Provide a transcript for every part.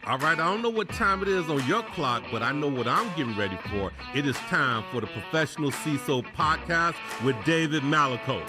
All right, I don't know what time it is on your clock, but I know what I'm getting ready for. It is time for the Professional CISO podcast with David Malicoat.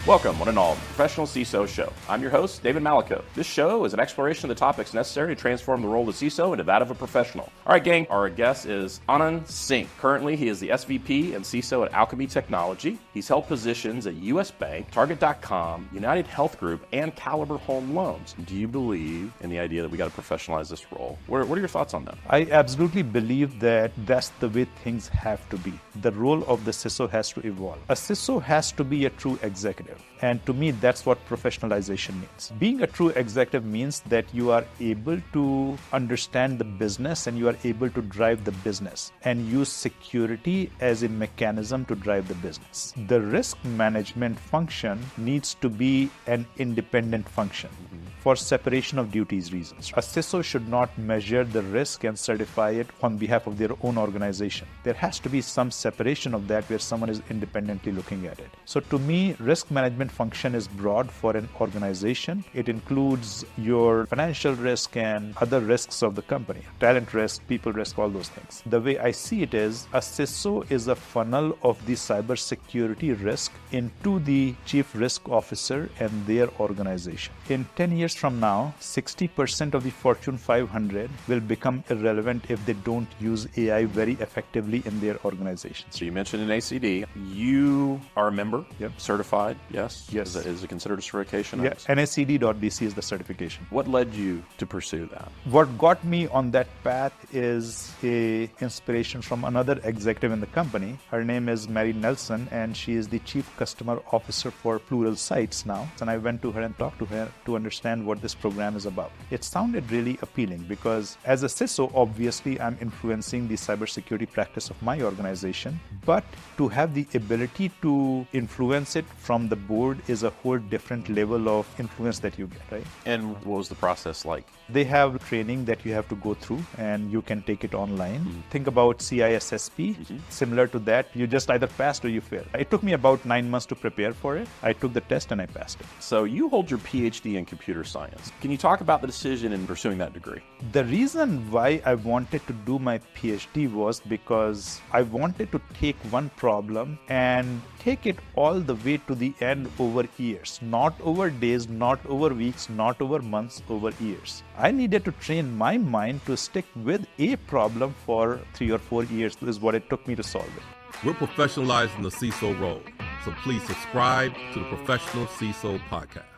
Welcome, one and all, to the Professional CISO Show. I'm your host, David Malicoat. This show is an exploration of the topics necessary to transform the role of CISO into that of a professional. All right, gang, our guest is Anand Singh. Currently, he is the SVP and CISO at Alkami Technology. He's held positions at U.S. Bank, Target.com, United Health Group, and Caliber Home Loans. Do you believe in the idea that we got to professionalize this role? What are your thoughts on that? I absolutely believe that that's the way things have to be. The role of the CISO has to evolve. A CISO has to be a true executive. And to me, that's what professionalization means. Being a true executive means that you are able to understand the business and you are able to drive the business and use security as a mechanism to drive the business. The risk management function needs to be an independent function for separation of duties reasons. A CISO should not measure the risk and certify it on behalf of their own organization. There has to be some separation of that where someone is independently looking at it. So to me, risk management function is broad for an organization. It includes your financial risk and other risks of the company, talent risk, people risk, all those things. The way I see it is a CISO is a funnel of the cybersecurity risk into the chief risk officer and their organization. In 10 years from now, 60% of the Fortune 500 will become irrelevant if they don't use AI very effectively in their organizations. So you mentioned an ACD. You are a member, certified, yes? Yes. Is it considered a certification? Yeah, NACD.BC is the certification. What led you to pursue that? What got me on that path is a inspiration from another executive in the company. Her name is Mary Nelson, and she is the Chief Customer Officer for Plural Sites now. And I went to her and talked to her to understand what this program is about. It sounded really appealing because as a CISO, obviously I'm influencing the cybersecurity practice of my organization, but to have the ability to influence it from the board is a whole different level of influence that you get, right? And what was the process like? They have training that you have to go through and you can take it online. Think about CISSP. Similar to that, you just either passed or you failed. It took me about 9 months to prepare for it. I took the test and I passed it. So you hold your PhD in computer science. Can you talk about the decision in pursuing that degree? The reason why I wanted to do my PhD was because I wanted to take one problem and take it all the way to the end over years, not over days, not over weeks, not over months, over years. I needed to train my mind to stick with a problem for 3 or 4 years. This is what it took me to solve it. We're professionalizing the CISO role, so please subscribe to the Professional CISO podcast.